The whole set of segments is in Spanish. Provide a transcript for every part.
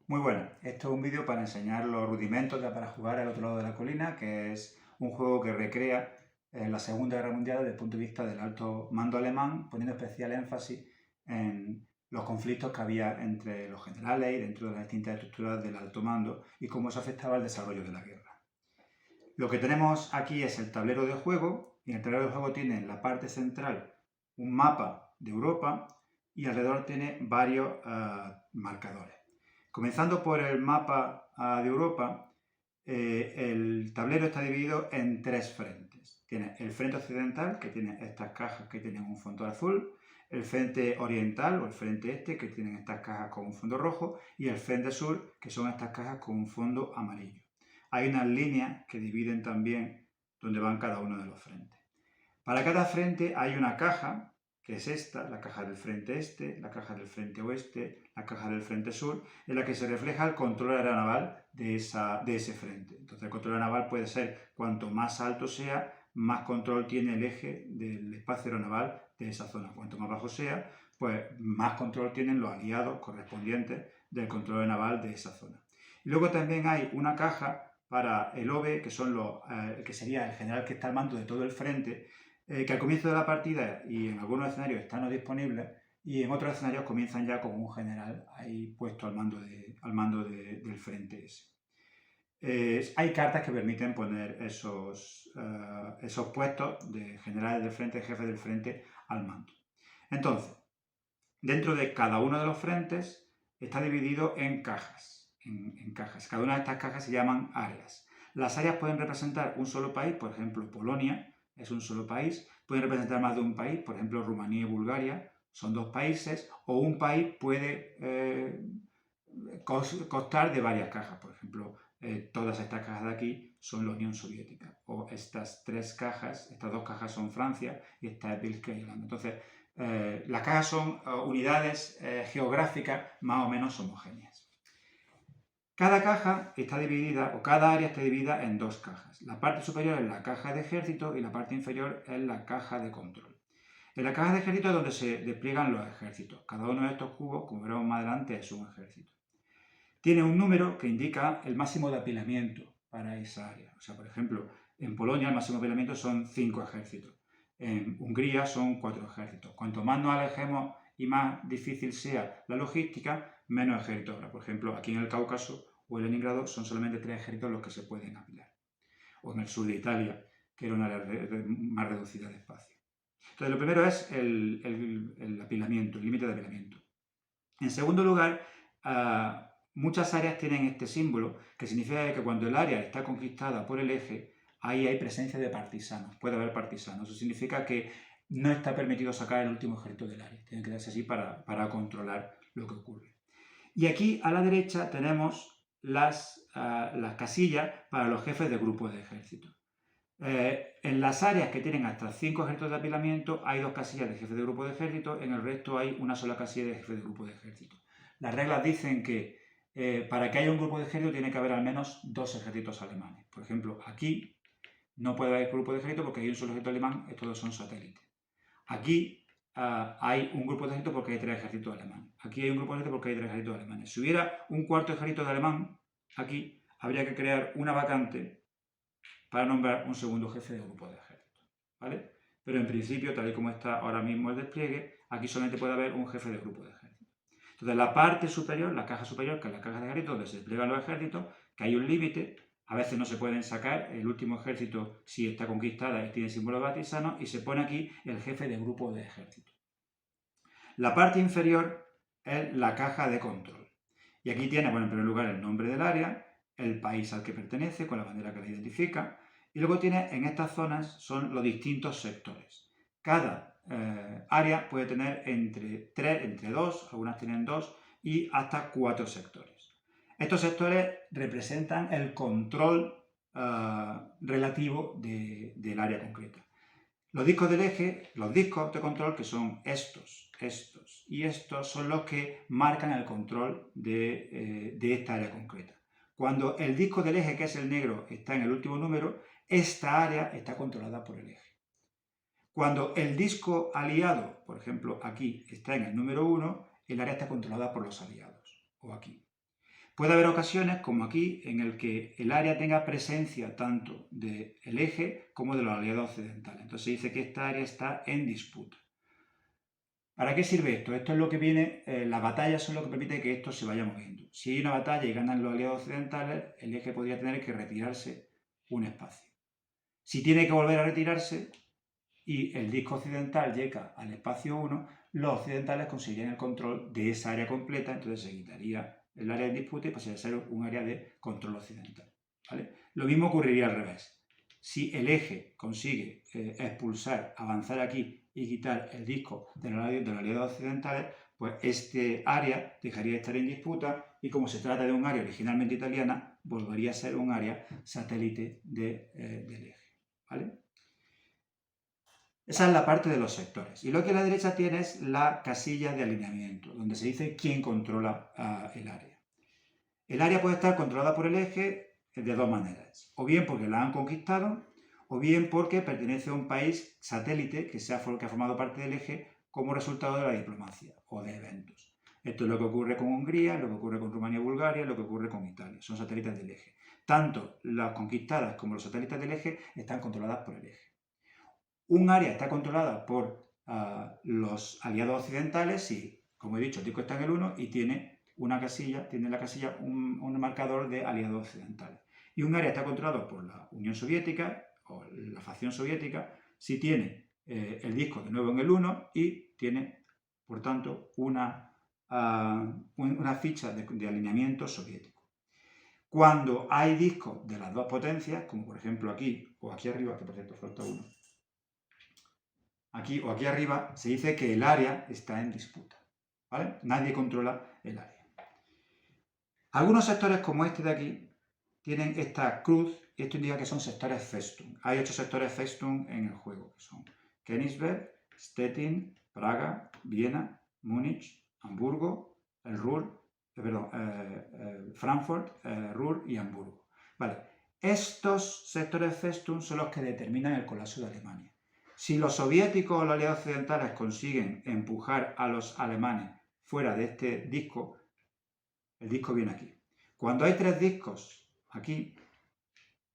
Muy bueno, esto es un vídeo para enseñar los rudimentos para jugar al otro lado de la colina, que es un juego que recrea la Segunda Guerra Mundial desde el punto de vista del alto mando alemán, poniendo especial énfasis en los conflictos que había entre los generales y dentro de las distintas estructuras del alto mando y cómo eso afectaba al desarrollo de la guerra. Lo que tenemos aquí es el tablero de juego, y en el tablero de juego tiene en la parte central un mapa de Europa y alrededor tiene varios marcadores. Comenzando por el mapa de Europa, el tablero está dividido en tres frentes. Tiene el frente occidental, que tiene estas cajas que tienen un fondo azul, el frente oriental o el frente este, que tienen estas cajas con un fondo rojo, y el frente sur, que son estas cajas con un fondo amarillo. Hay unas líneas que dividen también donde van cada uno de los frentes. Para cada frente hay una caja, que es esta, la caja del frente este, la caja del frente oeste, la caja del frente sur, en la que se refleja el control aeronaval de ese frente. Entonces el control aeronaval puede ser, cuanto más alto sea, más control tiene el eje del espacio aeronaval de esa zona. Cuanto más bajo sea, pues más control tienen los aliados correspondientes del control aeronaval de esa zona. Y luego también hay una caja para el OBE, que son que sería el general que está al mando de todo el frente, que al comienzo de la partida y en algunos escenarios están no disponibles y en otros escenarios comienzan ya con un general ahí puesto al mando del frente ese. Hay cartas que permiten poner esos puestos de generales del frente, jefe del frente al mando. Entonces, dentro de cada uno de los frentes está dividido en cajas, en cajas. Cada una de estas cajas se llaman áreas. Las áreas pueden representar un solo país, por ejemplo, Polonia es un solo país, pueden representar más de un país, por ejemplo, Rumanía y Bulgaria son dos países, o un país puede constar de varias cajas, por ejemplo, todas estas cajas de aquí son la Unión Soviética, o estas dos cajas son Francia y esta es Bélgica y Holanda. Entonces, las cajas son unidades geográficas más o menos homogéneas. Cada caja está dividida, o cada área está dividida en dos cajas. La parte superior es la caja de ejército y la parte inferior es la caja de control. En la caja de ejército es donde se despliegan los ejércitos. Cada uno de estos cubos, como veremos más adelante, es un ejército. Tiene un número que indica el máximo de apilamiento para esa área. O sea, por ejemplo, en Polonia el máximo de apilamiento son 5 ejércitos. En Hungría son 4 ejércitos. Cuanto más nos alejemos y más difícil sea la logística, menos ejércitos habrá. Por ejemplo, aquí en el Cáucaso o en Leningrado son solamente 3 ejércitos los que se pueden apilar. O en el sur de Italia, que era una área más reducida de espacio. Entonces, lo primero es el apilamiento, el límite de apilamiento. En segundo lugar, muchas áreas tienen este símbolo, que significa que cuando el área está conquistada por el eje, ahí hay presencia de partisanos, puede haber partisanos. Eso significa que no está permitido sacar el último ejército del área, tiene que darse así para controlar lo que ocurre. Y aquí a la derecha tenemos las casillas para los jefes de grupos de ejército. En las áreas que tienen hasta 5 ejércitos de apilamiento hay 2 casillas de jefe de grupo de ejército, en el resto hay una sola casilla de jefe de grupo de ejército. Las reglas dicen que para que haya un grupo de ejército tiene que haber al menos 2 ejércitos alemanes. Por ejemplo, aquí no puede haber grupo de ejército porque hay un solo ejército alemán, estos dos son satélites. Aquí hay un grupo de ejército porque hay 3 ejércitos alemanes. Aquí hay un grupo de ejército porque hay 3 ejércitos alemanes. Si hubiera un cuarto ejército de alemán, aquí habría que crear una vacante para nombrar un segundo jefe de grupo de ejército, ¿vale? Pero en principio, tal y como está ahora mismo el despliegue, aquí solamente puede haber un jefe de grupo de ejército. Entonces, la parte superior, la caja superior, que es la caja de ejército, donde se despliegan los ejércitos, que hay un límite, a veces no se pueden sacar el último ejército si está conquistada y tiene símbolo batisano, y se pone aquí el jefe de grupo de ejército. La parte inferior es la caja de control. Y aquí tiene, bueno, en primer lugar el nombre del área, el país al que pertenece, con la bandera que la identifica, y luego tiene en estas zonas son los distintos sectores. Cada área puede tener entre 2, algunas tienen 2, y hasta 4 sectores. Estos sectores representan el control relativo del área concreta. Los discos del eje, los discos de control, que son estos y estos, son los que marcan el control de esta área concreta. Cuando el disco del eje, que es el negro, está en el último número, esta área está controlada por el eje. Cuando el disco aliado, por ejemplo aquí, está en el número 1, el área está controlada por los aliados, o aquí. Puede haber ocasiones, como aquí, en el que el área tenga presencia tanto del eje como de los aliados occidentales. Entonces se dice que esta área está en disputa. ¿Para qué sirve esto? Esto es lo que viene, las batallas son lo que permite que esto se vaya moviendo. Si hay una batalla y ganan los aliados occidentales, el eje podría tener que retirarse un espacio. Si tiene que volver a retirarse y el disco occidental llega al espacio 1, los occidentales conseguirían el control de esa área completa, entonces se quitaría el área en disputa y pasaría a ser un área de control occidental. ¿Vale? Lo mismo ocurriría al revés. Si el eje consigue expulsar, avanzar aquí y quitar el disco de los aliados occidentales, pues este área dejaría de estar en disputa y como se trata de un área originalmente italiana, volvería a ser un área satélite del eje. ¿Vale? Esa es la parte de los sectores. Y lo que a la derecha tiene es la casilla de alineamiento, donde se dice quién controla el área. El área puede estar controlada por el eje de dos maneras. O bien porque la han conquistado, o bien porque pertenece a un país satélite que ha formado parte del eje como resultado de la diplomacia o de eventos. Esto es lo que ocurre con Hungría, lo que ocurre con Rumanía y Bulgaria, lo que ocurre con Italia. Son satélites del eje. Tanto las conquistadas como los satélites del eje están controladas por el eje. Un área está controlada por los aliados occidentales si, como he dicho, el disco está en el 1 y tiene una casilla, tiene la casilla un marcador de aliados occidentales. Y un área está controlado por la Unión Soviética o la facción soviética si tiene el disco de nuevo en el 1 y tiene, por tanto, una ficha de alineamiento soviético. Cuando hay discos de las dos potencias, como por ejemplo aquí o aquí arriba, que por cierto falta uno, aquí o aquí arriba, se dice que el área está en disputa. ¿Vale? Nadie controla el área. Algunos sectores como este de aquí tienen esta cruz y esto indica que son sectores Festung. Hay 8 sectores Festung en el juego, que son Königsberg, Stettin, Praga, Viena, Múnich, Hamburgo, el Ruhr, Frankfurt, Ruhr y Hamburgo. Vale. Estos sectores Festung son los que determinan el colapso de Alemania. Si los soviéticos o los aliados occidentales consiguen empujar a los alemanes fuera de este disco, el disco viene aquí. Cuando hay 3 discos aquí,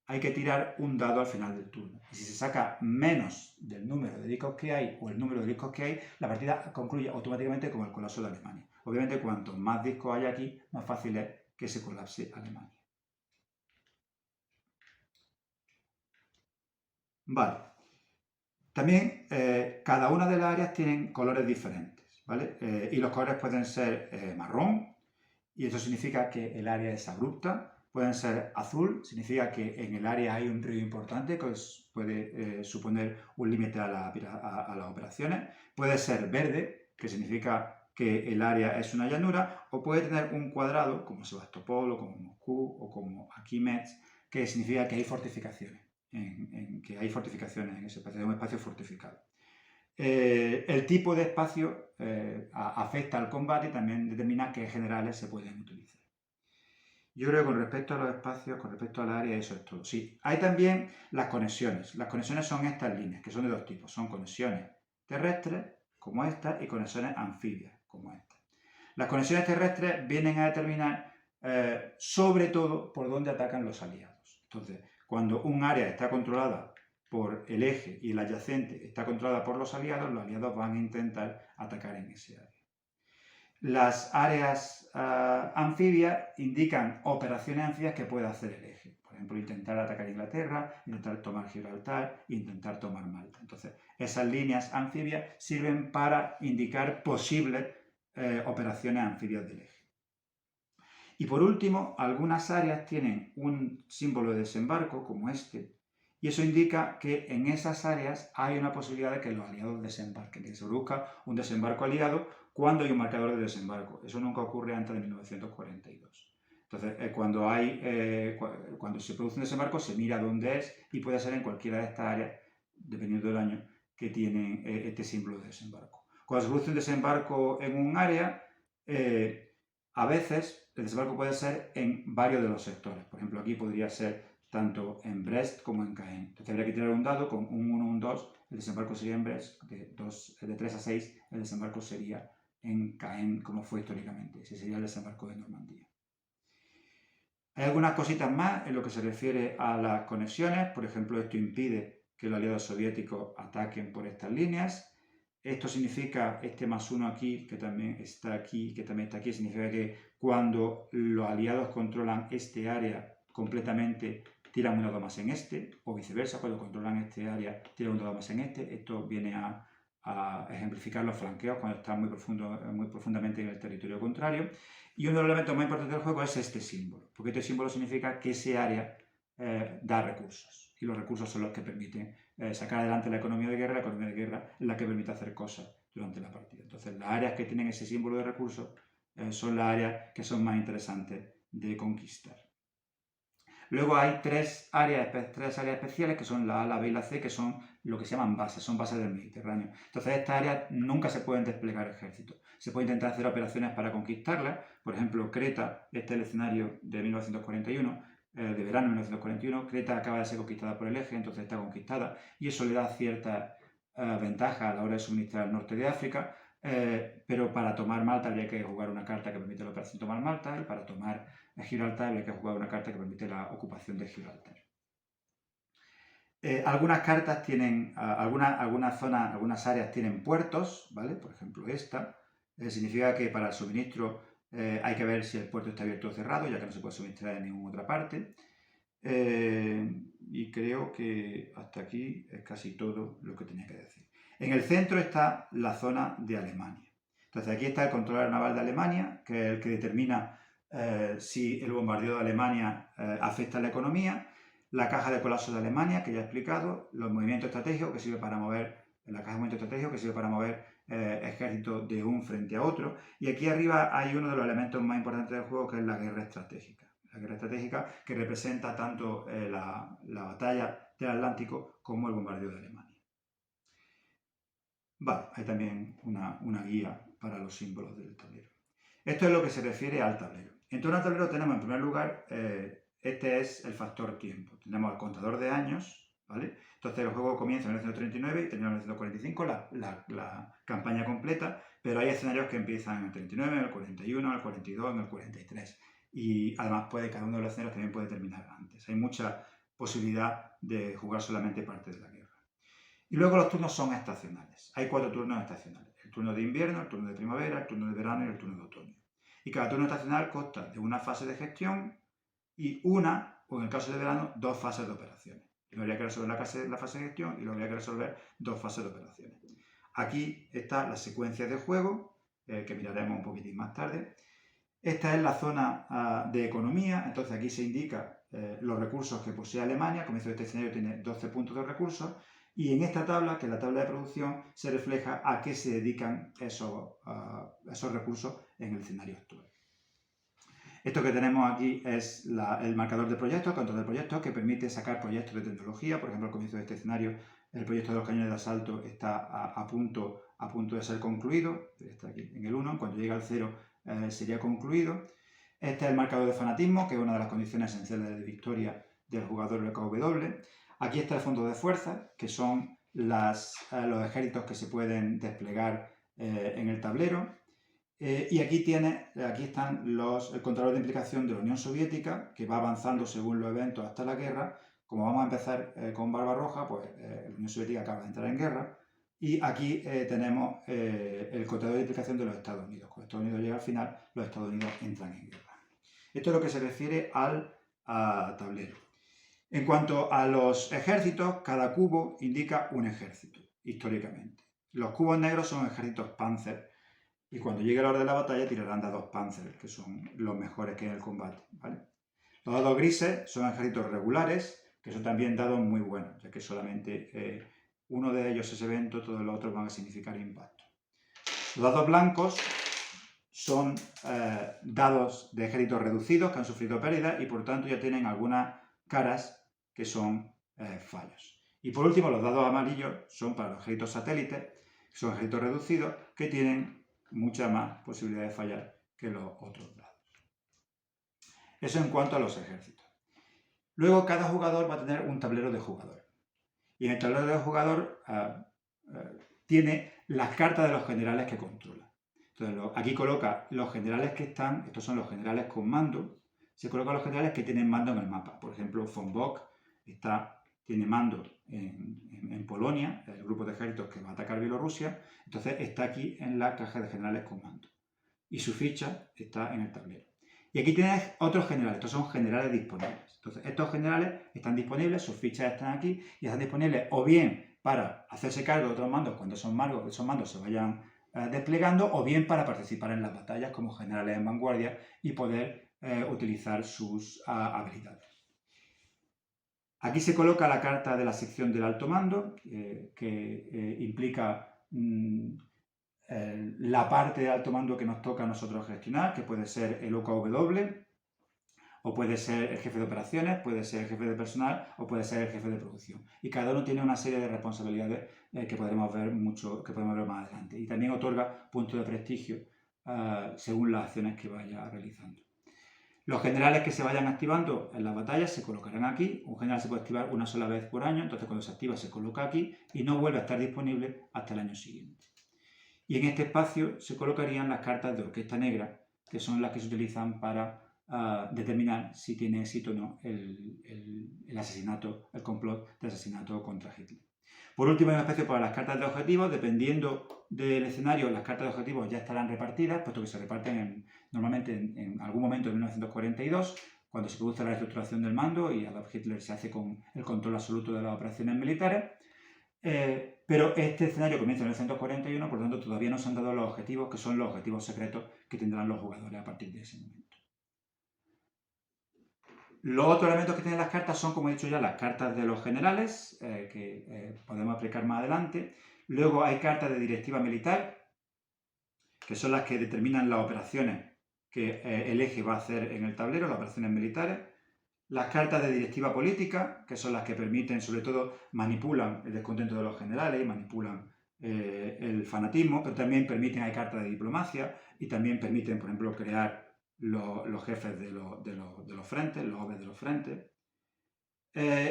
hay que tirar un dado al final del turno. Y si se saca menos del número de discos que hay o el número de discos que hay, la partida concluye automáticamente con el colapso de Alemania. Obviamente, cuanto más discos hay aquí, más fácil es que se colapse Alemania. Vale. También cada una de las áreas tienen colores diferentes, ¿vale? Y los colores pueden ser marrón, y eso significa que el área es abrupta. Pueden ser azul, significa que en el área hay un río importante que puede suponer un límite a las operaciones. Puede ser verde, que significa que el área es una llanura, o puede tener un cuadrado, como Sebastopol, o como Moscú, o como aquí Metz, que significa que hay fortificaciones. Que hay fortificaciones en ese espacio, un espacio fortificado. El tipo de espacio afecta al combate y también determina qué generales se pueden utilizar. Yo creo que con respecto a los espacios, con respecto al área, eso es todo. Sí, hay también las conexiones. Las conexiones son estas líneas, que son de dos tipos. Son conexiones terrestres, como esta, y conexiones anfibias, como esta. Las conexiones terrestres vienen a determinar sobre todo por dónde atacan los aliados. Entonces, cuando un área está controlada por el eje y el adyacente está controlada por los aliados van a intentar atacar en ese área. Las áreas anfibias indican operaciones anfibias que puede hacer el eje. Por ejemplo, intentar atacar Inglaterra, intentar tomar Gibraltar, intentar tomar Malta. Entonces, esas líneas anfibias sirven para indicar posibles operaciones anfibias del eje. Y por último, algunas áreas tienen un símbolo de desembarco, como este, y eso indica que en esas áreas hay una posibilidad de que los aliados desembarquen, que se produzca un desembarco aliado cuando hay un marcador de desembarco. Eso nunca ocurre antes de 1942. Entonces, cuando se produce un desembarco, se mira dónde es y puede ser en cualquiera de estas áreas, dependiendo del año, que tienen este símbolo de desembarco. Cuando se produce un desembarco en un área, a veces el desembarco puede ser en varios de los sectores. Por ejemplo, aquí podría ser tanto en Brest como en Caen. Entonces habría que tirar un dado con un 1, un 2, el desembarco sería en Brest, de 3 a 6 el desembarco sería en Caen, como fue históricamente. Ese sería el desembarco de Normandía. Hay algunas cositas más en lo que se refiere a las conexiones. Por ejemplo, esto impide que los aliados soviéticos ataquen por estas líneas. Esto significa, este +1 aquí, que también está aquí, significa que cuando los aliados controlan este área completamente, tiran un dado más en este, o viceversa, cuando controlan este área, tiran un dado más en este. Esto viene a ejemplificar los flanqueos cuando están muy profundamente en el territorio contrario. Y uno de los elementos más importantes del juego es este símbolo, porque este símbolo significa que ese área da recursos, y los recursos son los que permiten sacar adelante la economía de guerra. La economía de guerra es la que permite hacer cosas durante la partida. Entonces, las áreas que tienen ese símbolo de recursos son las áreas que son más interesantes de conquistar. Luego hay tres áreas especiales, que son la A, la B y la C, que son lo que se llaman bases, son bases del Mediterráneo. Entonces, estas áreas nunca se pueden desplegar ejércitos. Se puede intentar hacer operaciones para conquistarlas. Por ejemplo, Creta, este es el escenario de 1941, de verano de 1941. Creta acaba de ser conquistada por el Eje, entonces está conquistada, y eso le da cierta ventaja a la hora de suministrar al norte de África. Pero para tomar Malta habría que jugar una carta que permite la operación tomar Malta, y para tomar Gibraltar habría que jugar una carta que permite la ocupación de Gibraltar. Algunas cartas tienen, algunas zonas, algunas áreas tienen puertos, ¿vale? Por ejemplo esta, significa que para el suministro hay que ver si el puerto está abierto o cerrado, ya que no se puede suministrar en ninguna otra parte. Y creo que hasta aquí es casi todo lo que tenía que decir. En el centro está la zona de Alemania. Entonces aquí está el control naval de Alemania, que es el que determina si el bombardeo de Alemania afecta a la economía. La caja de colapso de Alemania, que ya he explicado. Los movimientos estratégicos, que sirve para mover, la caja de movimientos estratégicos, que sirve para mover ejércitos de un frente a otro. Y aquí arriba hay uno de los elementos más importantes del juego, que es la guerra estratégica. La guerra estratégica, que representa tanto la batalla del Atlántico como el bombardeo de Alemania. Vale, hay también una guía para los símbolos del tablero. Esto es lo que se refiere al tablero. En torno al tablero tenemos, en primer lugar, este es el factor tiempo. Tenemos el contador de años, ¿vale? Entonces el juego comienza en 1939 y termina en 1945, la campaña completa, pero hay escenarios que empiezan en el 39, en el 41, en el 42, en el 43. Y además cada uno de los escenarios también puede terminar antes. Hay mucha posibilidad de jugar solamente parte de la guerra. Y luego los turnos son estacionales. Hay 4 turnos estacionales. El turno de invierno, el turno de primavera, el turno de verano y el turno de otoño. Y cada turno estacional consta de una fase de gestión y una, o en el caso de verano, 2 fases de operaciones. Y luego habría que resolver la fase de gestión, y luego habría que resolver 2 fases de operaciones. Aquí está la secuencia de juego, que miraremos un poquitín más tarde. Esta es la zona de economía. Entonces aquí se indica los recursos que posee Alemania. Comienzo de este escenario tiene 12 puntos de recursos. Y en esta tabla, que es la tabla de producción, se refleja a qué se dedican esos recursos en el escenario actual. Esto que tenemos aquí es el marcador de proyectos, el control de proyectos, que permite sacar proyectos de tecnología. Por ejemplo, al comienzo de este escenario, el proyecto de los cañones de asalto está a punto de ser concluido. Está aquí en el 1, cuando llega al 0 sería concluido. Este es el marcador de fanatismo, que es una de las condiciones esenciales de victoria del jugador LKW. Aquí está el fondo de fuerza, que son los ejércitos que se pueden desplegar en el tablero. Y aquí están el control de implicación de la Unión Soviética, que va avanzando según los eventos hasta la guerra. Como vamos a empezar con Barbarroja, pues la Unión Soviética acaba de entrar en guerra. Y aquí tenemos el contador de implicación de los Estados Unidos. Cuando Estados Unidos llega al final, los Estados Unidos entran en guerra. Esto es lo que se refiere al tablero. En cuanto a los ejércitos, cada cubo indica un ejército, históricamente. Los cubos negros son ejércitos Panzer, y cuando llegue la hora de la batalla tirarán dados Panzer, que son los mejores que hay en el combate, ¿vale? Los dados grises son ejércitos regulares, que son también dados muy buenos, ya que solamente uno de ellos es evento, todos los otros van a significar impacto. Los dados blancos son dados de ejércitos reducidos que han sufrido pérdidas y por tanto ya tienen algunas caras que son fallos. Y por último, los dados amarillos son para los ejércitos satélites, que son ejércitos reducidos que tienen mucha más posibilidad de fallar que los otros dados. Eso en cuanto a los ejércitos. Luego, cada jugador va a tener un tablero de jugador. Y en el tablero de jugador tiene las cartas de los generales que controla. Entonces, aquí coloca los generales que están, estos son los generales con mando, se colocan los generales que tienen mando en el mapa. Por ejemplo, von Bock tiene mando en Polonia, el grupo de ejércitos que va a atacar Bielorrusia, entonces está aquí en la caja de generales con mando. Y su ficha está en el tablero. Y aquí tienes otros generales, estos son generales disponibles. Entonces, estos generales están disponibles, sus fichas están aquí y están disponibles o bien para hacerse cargo de otros mandos cuando esos mandos se vayan desplegando, o bien para participar en las batallas como generales en vanguardia y poder utilizar sus habilidades. Aquí se coloca la carta de la sección del alto mando, que implica la parte de alto mando que nos toca a nosotros gestionar, que puede ser el OKW, o puede ser el jefe de operaciones, puede ser el jefe de personal, o puede ser el jefe de producción. Y cada uno tiene una serie de responsabilidades que podremos ver más adelante. Y también otorga puntos de prestigio según las acciones que vaya realizando. Los generales que se vayan activando en las batallas se colocarán aquí. Un general se puede activar una sola vez por año, entonces cuando se activa se coloca aquí y no vuelve a estar disponible hasta el año siguiente. Y en este espacio se colocarían las cartas de orquesta negra, que son las que se utilizan para determinar si tiene éxito o no el asesinato, el complot de asesinato contra Hitler. Por último, hay un espacio para las cartas de objetivos. Dependiendo del escenario, las cartas de objetivos ya estarán repartidas, puesto que se reparten normalmente en algún momento de 1942, cuando se produce la reestructuración del mando y Adolf Hitler se hace con el control absoluto de las operaciones militares. Pero este escenario comienza en 1941, por lo tanto todavía no se han dado los objetivos, que son los objetivos secretos que tendrán los jugadores a partir de ese momento. Los otros elementos que tienen las cartas son, como he dicho ya, las cartas de los generales, que podemos aplicar más adelante. Luego hay cartas de directiva militar, que son las que determinan las operaciones que el eje va a hacer en el tablero, las operaciones militares. Las cartas de directiva política, que son las que permiten, sobre todo, manipulan el descontento de los generales y manipulan el fanatismo, pero también permiten, hay cartas de diplomacia y también permiten, por ejemplo, crear los jefes de los frentes, los jefes de los frentes.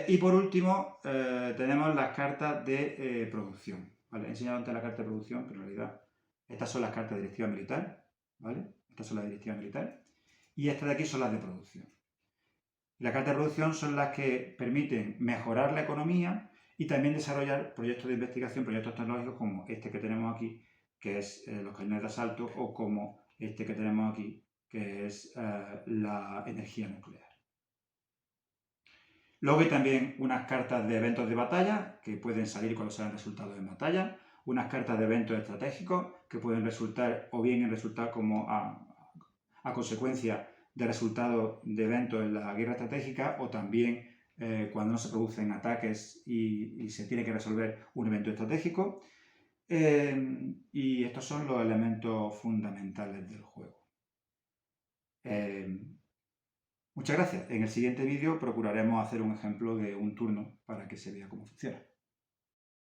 Y por último, tenemos las cartas de producción. ¿Vale? He enseñado antes la carta de producción, pero en realidad estas son las cartas de directiva militar. ¿Vale? Estas son las de directiva militar. Y estas de aquí son las de producción. Las cartas de producción son las que permiten mejorar la economía y también desarrollar proyectos de investigación, proyectos tecnológicos como este que tenemos aquí, que es los cañones de asalto, o como este que tenemos aquí, que es la energía nuclear. Luego hay también unas cartas de eventos de batalla, que pueden salir cuando sean resultados en batalla, unas cartas de eventos estratégicos, que pueden resultar o bien en resultar como a consecuencia de resultados de eventos en la guerra estratégica, o también cuando no se producen ataques y se tiene que resolver un evento estratégico. Y estos son los elementos fundamentales del juego. Muchas gracias. En el siguiente vídeo procuraremos hacer un ejemplo de un turno para que se vea cómo funciona.